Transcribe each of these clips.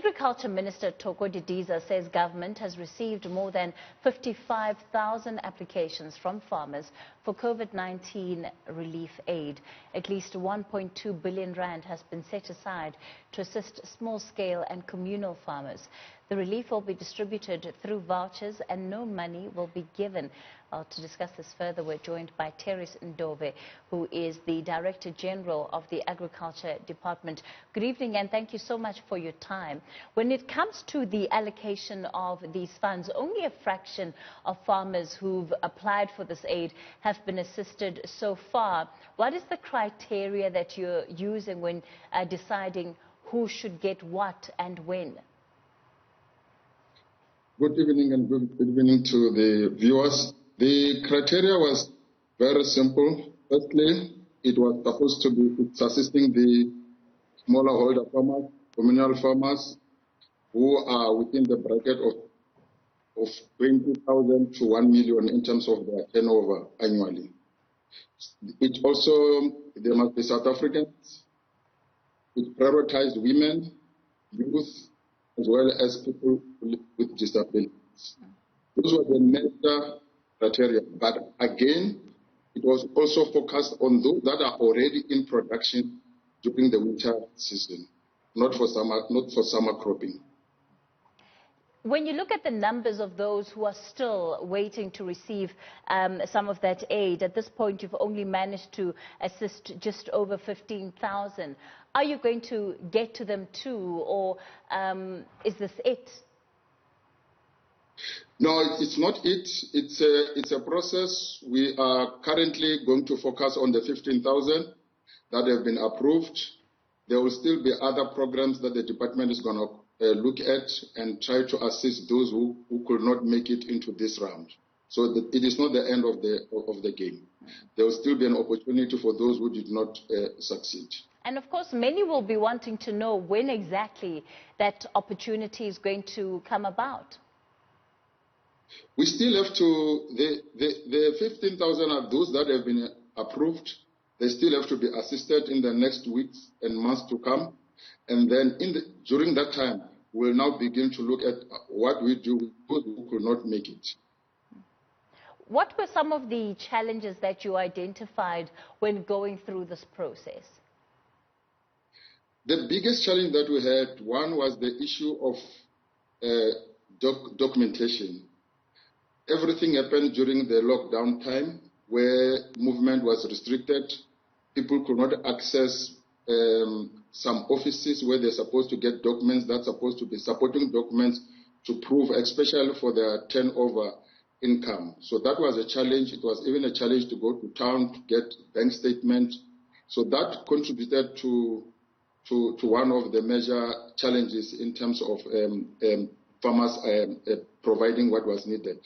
Agriculture Minister Thoko Didiza says government has received more than 55,000 applications from farmers for COVID-19 relief aid. At least 1.2 billion rand has been set aside to assist small-scale and communal farmers. The relief will be distributed through vouchers and no money will be given. To discuss this further, we're joined by Terries Ndove, who is the Director General of the Agriculture Department. Good evening and thank you so much for your time. When it comes to the allocation of these funds, only a fraction of farmers who've applied for this aid have been assisted so far. What is the criteria that you're using when deciding who should get what and when? Good evening and good evening to the viewers. The criteria was very simple. Firstly, it was supposed to be assisting the smaller holder farmers, communal farmers, who are within the bracket of 20,000 to 1 million in terms of their turnover annually. It also, there must be South Africans. It prioritized women, youth, as well as people with disabilities. Those were the major criteria. But again, it was also focused on those that are already in production during the winter season, not for summer cropping. When you look at the numbers of those who are still waiting to receive some of that aid, at this point you've only managed to assist just over 15,000. Are you going to get to them too, or is this it? No, it's not it. It's a process. We are currently going to focus on the 15,000 that have been approved. There will still be other programs that the department is going to look at and try to assist those who could not make it into this round. So it is not the end of the game. There will still be an opportunity for those who did not succeed. And of course, many will be wanting to know when exactly that opportunity is going to come about. We still have to, the 15,000 are those that have been approved. They still have to be assisted in the next weeks and months to come. And then during that time, we'll now begin to look at what we do with those who could not make it. What were some of the challenges that you identified when going through this process? The biggest challenge that we had, one was the issue of documentation. Everything happened during the lockdown time where movement was restricted. People could not access some offices where they're supposed to get documents that's supposed to be supporting documents to prove, especially for their turnover income. So that was a challenge. It was even a challenge to go to town to get bank statements. So that contributed to one of the major challenges in terms of farmers providing what was needed.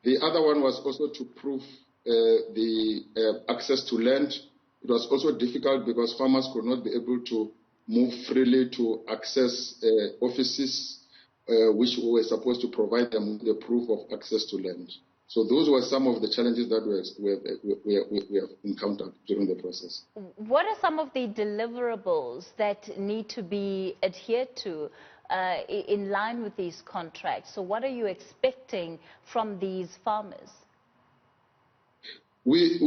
The other one was also to prove the access to land. It was also difficult because farmers could not be able to move freely to access offices which were supposed to provide them with the proof of access to land. So those were some of the challenges that we have encountered during the process. What are some of the deliverables that need to be adhered to in line with these contracts? So what are you expecting from these farmers? The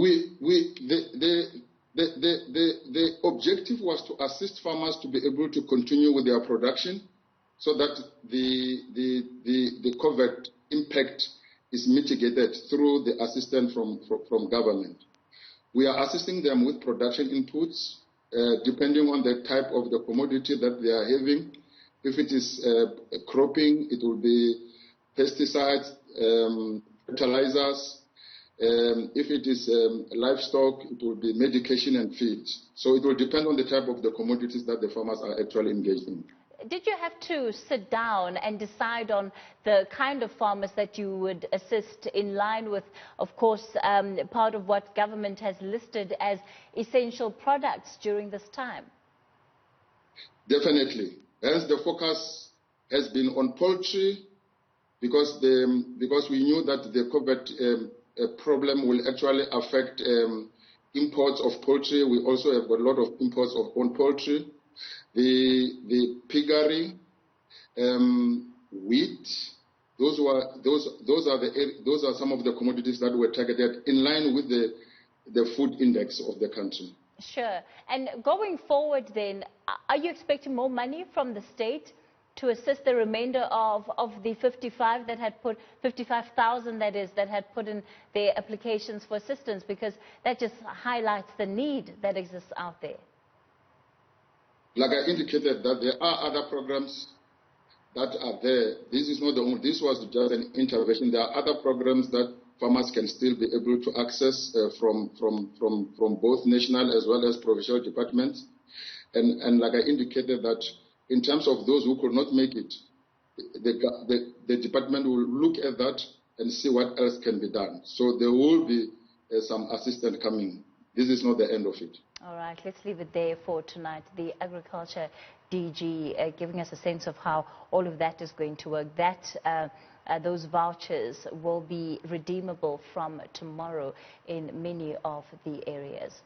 objective was to assist farmers to be able to continue with their production so that the COVID impact is mitigated through the assistance from government. We are assisting them with production inputs, depending on the type of the commodity that they are having. If it is cropping, it will be pesticides, fertilizers. If it is livestock, it will be medication and feed. So it will depend on the type of the commodities that the farmers are actually engaged in. Did you have to sit down and decide on the kind of farmers that you would assist in line with, of course, part of what government has listed as essential products during this time? Definitely. Hence, the focus has been on poultry because we knew that the COVID problem will actually affect imports of poultry. We also have got a lot of imports of own poultry. The piggery Wheat. Those are some of the commodities that were targeted in line with the food index of the country. Sure. And going forward then, are you expecting more money from the state to assist the remainder of the 55 that had put 55,000 that had put in their applications for assistance, because that just highlights the need that exists out there? Like I indicated, that there are other programs that are there. This is not the only. This was just an intervention. There are other programs that farmers can still be able to access from both national as well as provincial departments. And like I indicated, that in terms of those who could not make it, the department will look at that and see what else can be done. So there will be some assistance coming. This is not the end of it. All right, let's leave it there for tonight. The Agriculture DG giving us a sense of how all of that is going to work. Those vouchers will be redeemable from tomorrow in many of the areas.